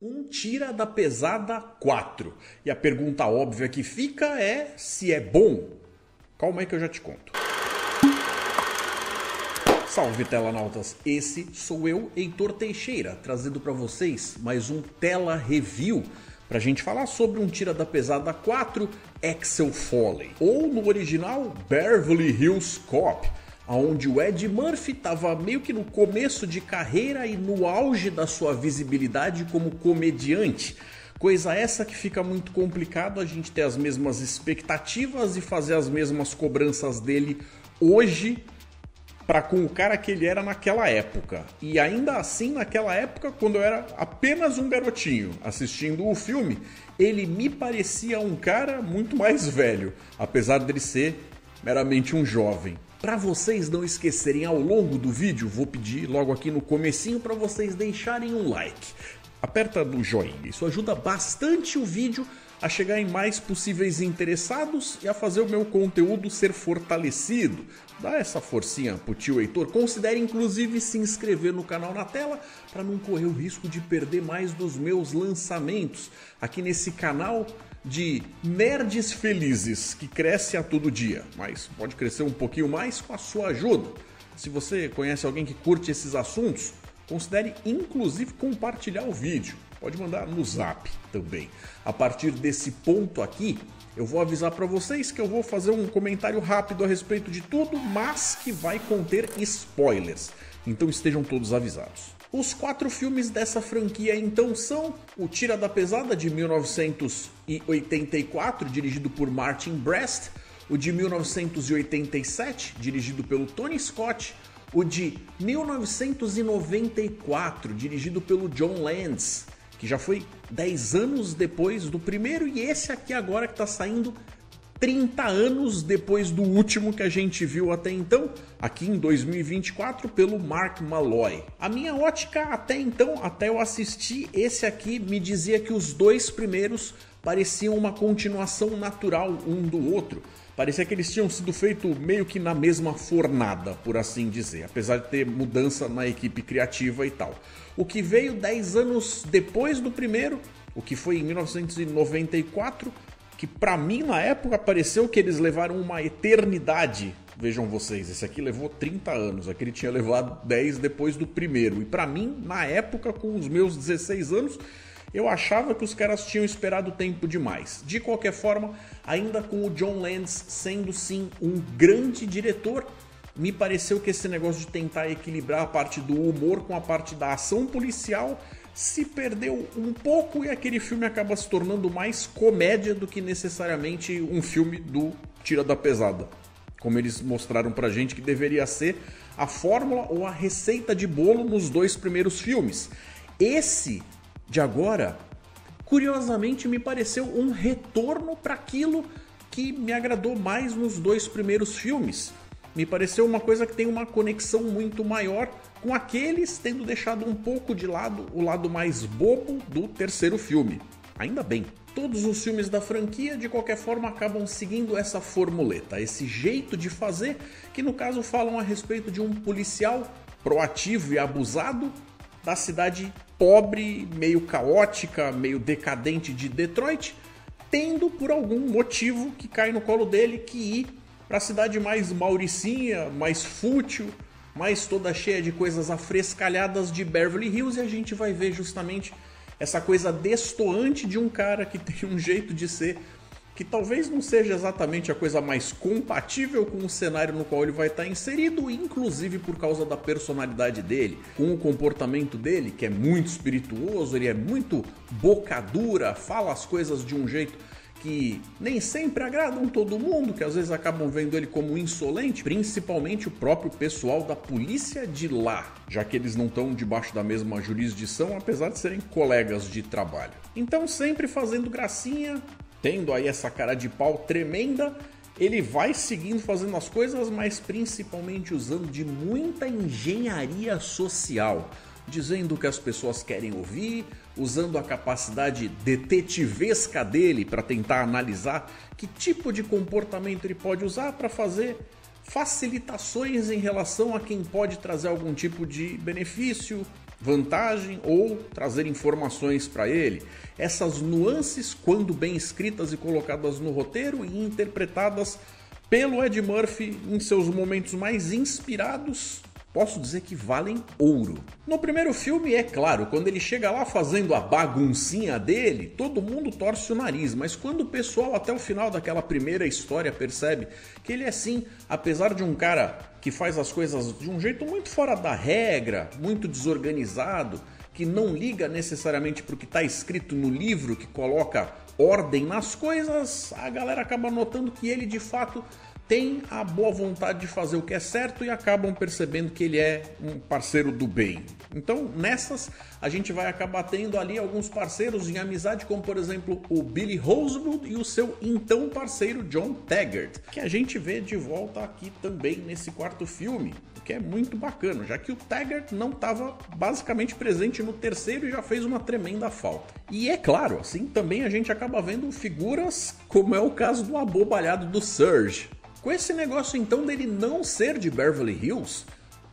Um tira da pesada 4. E a pergunta óbvia que fica é se é bom. Calma aí que eu já te conto. Salve telanautas, esse sou eu, Heitor Teixeira, trazendo para vocês mais um Tela Review pra gente falar sobre um tira da pesada 4, Axel Foley, ou no original Beverly Hills Cop, onde o Ed Murphy estava meio que no começo de carreira e no auge da sua visibilidade como comediante. Coisa essa que fica muito complicado a gente ter as mesmas expectativas e fazer as mesmas cobranças dele hoje para com o cara que ele era naquela época. E ainda assim, naquela época, quando eu era apenas um garotinho assistindo o filme, ele me parecia um cara muito mais velho, apesar dele ser meramente um jovem. Para vocês não esquecerem ao longo do vídeo, vou pedir logo aqui no comecinho para vocês deixarem um like. Aperta no joinha, isso ajuda bastante o vídeo a chegar em mais possíveis interessados e a fazer o meu conteúdo ser fortalecido. Dá essa forcinha pro tio Heitor. Considere inclusive se inscrever no canal na tela para não correr o risco de perder mais dos meus lançamentos aqui nesse canal de nerds felizes que cresce a todo dia, mas pode crescer um pouquinho mais com a sua ajuda. Se você conhece alguém que curte esses assuntos, considere inclusive compartilhar o vídeo. Pode mandar no zap também. A partir desse ponto aqui, eu vou avisar para vocês que eu vou fazer um comentário rápido a respeito de tudo, mas que vai conter spoilers. Então estejam todos avisados. Os 4 filmes dessa franquia então são o Tira da Pesada de 1984, dirigido por Martin Brest, o de 1987, dirigido pelo Tony Scott, o de 1994, dirigido pelo John Landis, que já foi 10 anos depois do primeiro, e esse aqui agora que está saindo 30 anos depois do último que a gente viu até então, aqui em 2024, pelo Mark Malloy. A minha ótica até então, até eu assistir esse aqui, me dizia que os 2 primeiros pareciam uma continuação natural um do outro. Parecia que eles tinham sido feitos meio que na mesma fornada, por assim dizer, apesar de ter mudança na equipe criativa e tal. O que veio 10 anos depois do primeiro, o que foi em 1994, que pra mim na época pareceu que eles levaram uma eternidade. Vejam vocês, esse aqui levou 30 anos, aquele tinha levado 10 depois do primeiro. E pra mim, na época, com os meus 16 anos, eu achava que os caras tinham esperado tempo demais. De qualquer forma, ainda com o John Landis sendo sim um grande diretor, me pareceu que esse negócio de tentar equilibrar a parte do humor com a parte da ação policial se perdeu um pouco e aquele filme acaba se tornando mais comédia do que necessariamente um filme do Tira da Pesada, como eles mostraram pra gente que deveria ser a fórmula ou a receita de bolo nos 2 primeiros filmes. Esse de agora, curiosamente, me pareceu um retorno para aquilo que me agradou mais nos 2 primeiros filmes. Me pareceu uma coisa que tem uma conexão muito maior com aqueles, tendo deixado um pouco de lado o lado mais bobo do terceiro filme. Ainda bem. Todos os filmes da franquia, de qualquer forma, acabam seguindo essa formuleta, esse jeito de fazer, que no caso falam a respeito de um policial proativo e abusado da cidade pobre, meio caótica, meio decadente de Detroit, tendo por algum motivo que cai no colo dele que ir para a cidade mais mauricinha, mais fútil, mais toda cheia de coisas afrescalhadas de Beverly Hills, e a gente vai ver justamente essa coisa destoante de um cara que tem um jeito de ser que talvez não seja exatamente a coisa mais compatível com o cenário no qual ele vai estar inserido, inclusive por causa da personalidade dele, com o comportamento dele, que é muito espirituoso, ele é muito boca dura, fala as coisas de um jeito que nem sempre agradam todo mundo, que às vezes acabam vendo ele como insolente, principalmente o próprio pessoal da polícia de lá, já que eles não estão debaixo da mesma jurisdição, apesar de serem colegas de trabalho. Então, sempre fazendo gracinha, tendo aí essa cara de pau tremenda, ele vai seguindo fazendo as coisas, mas principalmente usando de muita engenharia social, dizendo o que as pessoas querem ouvir, usando a capacidade detetivesca dele para tentar analisar que tipo de comportamento ele pode usar para fazer facilitações em relação a quem pode trazer algum tipo de benefício vantagem ou trazer informações para ele. Essas nuances, quando bem escritas e colocadas no roteiro e interpretadas pelo Ed Murphy em seus momentos mais inspirados, posso dizer que valem ouro. No primeiro filme, é claro, quando ele chega lá fazendo a baguncinha dele, todo mundo torce o nariz, mas quando o pessoal até o final daquela primeira história percebe que ele é sim, apesar de um cara que faz as coisas de um jeito muito fora da regra, muito desorganizado, que não liga necessariamente para o que está escrito no livro, que coloca ordem nas coisas, a galera acaba notando que ele de fato tem a boa vontade de fazer o que é certo e acabam percebendo que ele é um parceiro do bem. Então, nessas, a gente vai acabar tendo ali alguns parceiros em amizade, como por exemplo o Billy Rosewood e o seu então parceiro John Taggart, que a gente vê de volta aqui também nesse quarto filme, o que é muito bacana, já que o Taggart não estava basicamente presente no terceiro e já fez uma tremenda falta. E é claro, assim também a gente acaba vendo figuras como é o caso do abobalhado do Surge. Com esse negócio então dele não ser de Beverly Hills,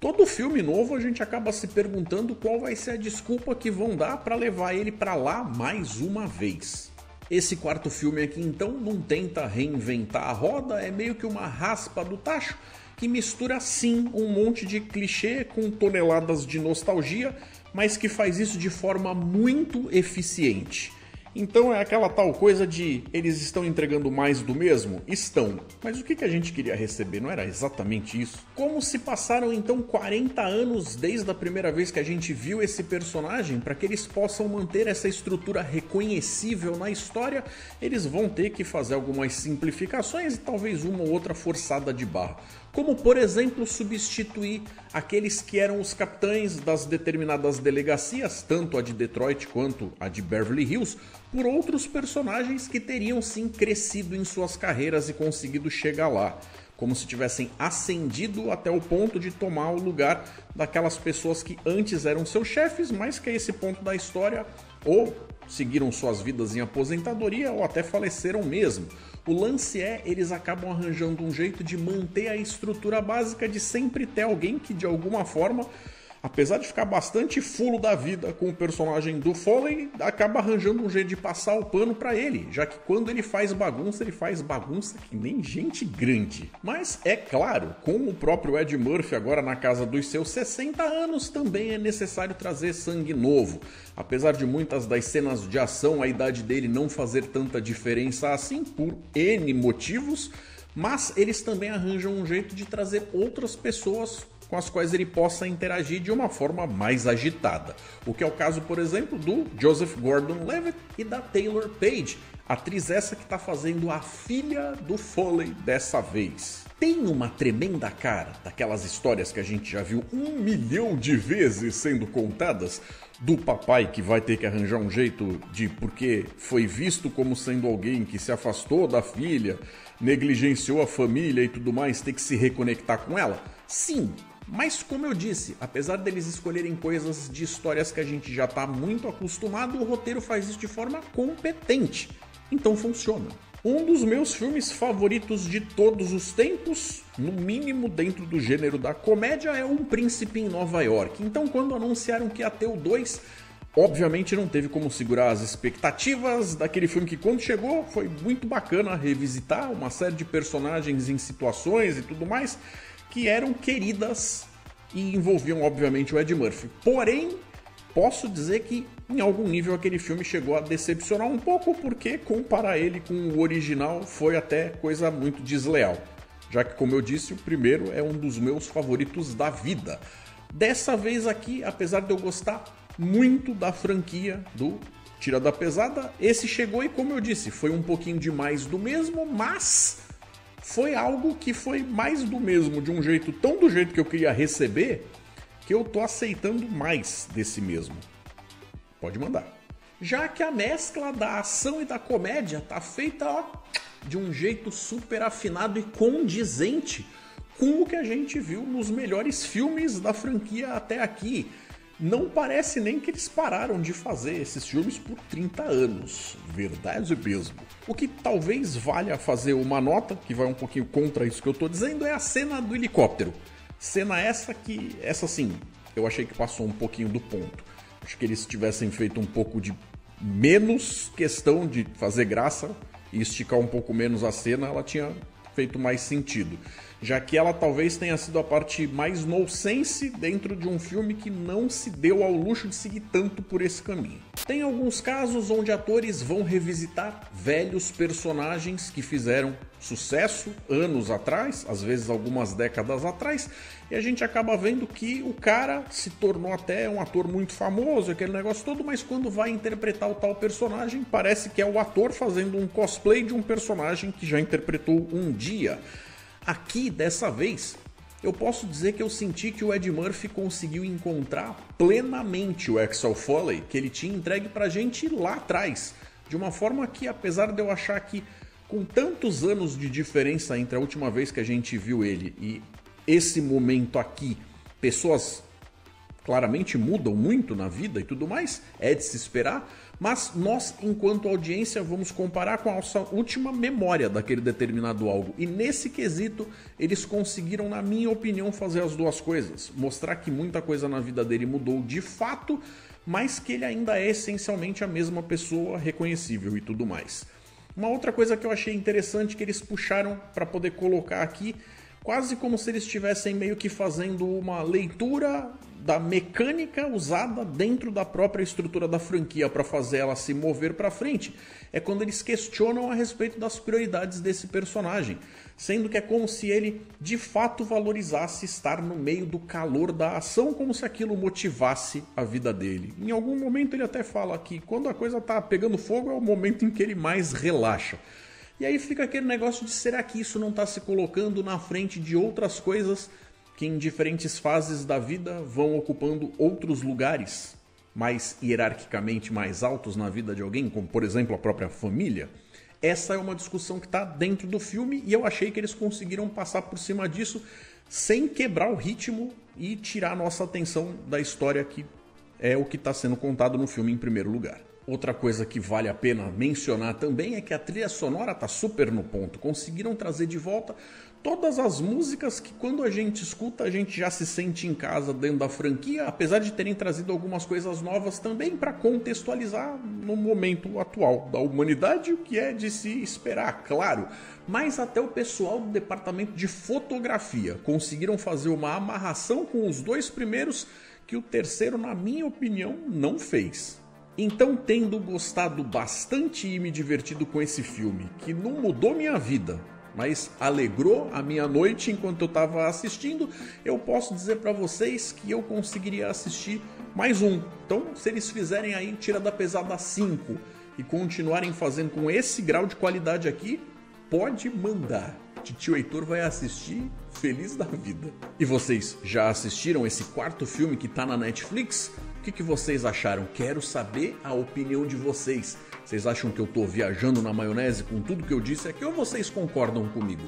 todo filme novo a gente acaba se perguntando qual vai ser a desculpa que vão dar para levar ele para lá mais uma vez. Esse quarto filme aqui então não tenta reinventar a roda, é meio que uma raspa do tacho que mistura sim um monte de clichê com toneladas de nostalgia, mas que faz isso de forma muito eficiente. Então é aquela tal coisa de eles estão entregando mais do mesmo? Estão. Mas o que a gente queria receber? Não era exatamente isso? Como se passaram então 40 anos desde a primeira vez que a gente viu esse personagem, para que eles possam manter essa estrutura reconhecível na história, eles vão ter que fazer algumas simplificações e talvez uma ou outra forçada de barra. Como, por exemplo, substituir aqueles que eram os capitães das determinadas delegacias, tanto a de Detroit quanto a de Beverly Hills, por outros personagens que teriam sim crescido em suas carreiras e conseguido chegar lá, como se tivessem ascendido até o ponto de tomar o lugar daquelas pessoas que antes eram seus chefes, mas que a esse ponto da história ou seguiram suas vidas em aposentadoria ou até faleceram mesmo. O lance é, eles acabam arranjando um jeito de manter a estrutura básica de sempre ter alguém que de alguma forma, apesar de ficar bastante fulo da vida com o personagem do Foley, acaba arranjando um jeito de passar o pano pra ele, já que quando ele faz bagunça que nem gente grande. Mas é claro, com o próprio Ed Murphy agora na casa dos seus 60 anos, também é necessário trazer sangue novo. Apesar de muitas das cenas de ação a idade dele não fazer tanta diferença assim, por N motivos, mas eles também arranjam um jeito de trazer outras pessoas com as quais ele possa interagir de uma forma mais agitada. O que é o caso, por exemplo, do Joseph Gordon-Levitt e da Taylor Page, atriz essa que está fazendo a filha do Foley dessa vez. Tem uma tremenda cara daquelas histórias que a gente já viu 1 milhão de vezes sendo contadas, do papai que vai ter que arranjar um jeito de, porque foi visto como sendo alguém que se afastou da filha, negligenciou a família e tudo mais, ter que se reconectar com ela? Sim. Mas como eu disse, apesar deles escolherem coisas de histórias que a gente já está muito acostumado, o roteiro faz isso de forma competente. Então funciona. Um dos meus filmes favoritos de todos os tempos, no mínimo dentro do gênero da comédia, é Um Príncipe em Nova York. Então quando anunciaram que ia ter o 2, obviamente não teve como segurar as expectativas daquele filme que quando chegou foi muito bacana revisitar uma série de personagens em situações e tudo mais, que eram queridas e envolviam, obviamente, o Ed Murphy. Porém, posso dizer que, em algum nível, aquele filme chegou a decepcionar um pouco, porque comparar ele com o original foi até coisa muito desleal. Já que, como eu disse, o primeiro é um dos meus favoritos da vida. Dessa vez aqui, apesar de eu gostar muito da franquia do Tira da Pesada, esse chegou e, como eu disse, foi um pouquinho de mais do mesmo, mas foi algo que foi mais do mesmo, de um jeito tão do jeito que eu queria receber, que eu tô aceitando mais desse mesmo. Pode mandar. Já que a mescla da ação e da comédia tá feita, ó, de um jeito super afinado e condizente com o que a gente viu nos melhores filmes da franquia até aqui. Não parece nem que eles pararam de fazer esses filmes por 30 anos. Verdade mesmo. O que talvez valha fazer uma nota, que vai um pouquinho contra isso que eu tô dizendo, é a cena do helicóptero. Cena essa sim, eu achei que passou um pouquinho do ponto. Acho que eles tivessem feito um pouco de menos questão de fazer graça e esticar um pouco menos a cena, ela tinha feito mais sentido. Já que ela talvez tenha sido a parte mais nonsense dentro de um filme que não se deu ao luxo de seguir tanto por esse caminho. Tem alguns casos onde atores vão revisitar velhos personagens que fizeram sucesso anos atrás, às vezes algumas décadas atrás, e a gente acaba vendo que o cara se tornou até um ator muito famoso, aquele negócio todo, mas quando vai interpretar o tal personagem, parece que é o ator fazendo um cosplay de um personagem que já interpretou um dia. Aqui, dessa vez, eu posso dizer que eu senti que o Ed Murphy conseguiu encontrar plenamente o Axel Foley que ele tinha entregue pra gente lá atrás. De uma forma que, apesar de eu achar que com tantos anos de diferença entre a última vez que a gente viu ele e esse momento aqui, pessoas claramente mudam muito na vida e tudo mais, é de se esperar, mas nós, enquanto audiência, vamos comparar com a nossa última memória daquele determinado algo. E nesse quesito, eles conseguiram, na minha opinião, fazer as duas coisas. Mostrar que muita coisa na vida dele mudou de fato, mas que ele ainda é essencialmente a mesma pessoa, reconhecível e tudo mais. Uma outra coisa que eu achei interessante que eles puxaram para poder colocar aqui, quase como se eles estivessem meio que fazendo uma leitura da mecânica usada dentro da própria estrutura da franquia para fazer ela se mover para frente, é quando eles questionam a respeito das prioridades desse personagem, sendo que é como se ele de fato valorizasse estar no meio do calor da ação, como se aquilo motivasse a vida dele. Em algum momento ele até fala que quando a coisa tá pegando fogo é o momento em que ele mais relaxa. E aí fica aquele negócio de será que isso não está se colocando na frente de outras coisas que em diferentes fases da vida vão ocupando outros lugares mais hierarquicamente mais altos na vida de alguém, como por exemplo a própria família? Essa é uma discussão que está dentro do filme e eu achei que eles conseguiram passar por cima disso sem quebrar o ritmo e tirar a nossa atenção da história que é o que está sendo contado no filme em primeiro lugar. Outra coisa que vale a pena mencionar também é que a trilha sonora tá super no ponto. Conseguiram trazer de volta todas as músicas que quando a gente escuta a gente já se sente em casa dentro da franquia, apesar de terem trazido algumas coisas novas também para contextualizar no momento atual da humanidade, o que é de se esperar, claro. Mas até o pessoal do departamento de fotografia conseguiram fazer uma amarração com os dois primeiros que o terceiro, na minha opinião, não fez. Então, tendo gostado bastante e me divertido com esse filme, que não mudou minha vida, mas alegrou a minha noite enquanto eu estava assistindo, eu posso dizer para vocês que eu conseguiria assistir mais um. Então, se eles fizerem aí Tira da Pesada 5 e continuarem fazendo com esse grau de qualidade aqui, pode mandar. Titio Heitor vai assistir feliz da vida. E vocês já assistiram esse quarto filme que tá na Netflix? O que vocês acharam? Quero saber a opinião de vocês. Vocês acham que eu tô viajando na maionese com tudo que eu disse aqui ou vocês concordam comigo?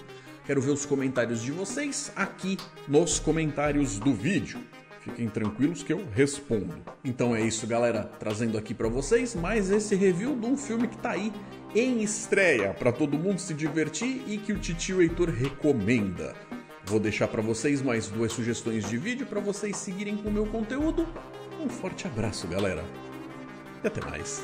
Quero ver os comentários de vocês aqui nos comentários do vídeo. Fiquem tranquilos que eu respondo. Então é isso, galera. Trazendo aqui pra vocês mais esse review de um filme que tá aí em estreia para todo mundo se divertir e que o Titio Heitor recomenda. Vou deixar para vocês mais 2 sugestões de vídeo para vocês seguirem com o meu conteúdo. Um forte abraço, galera. E até mais.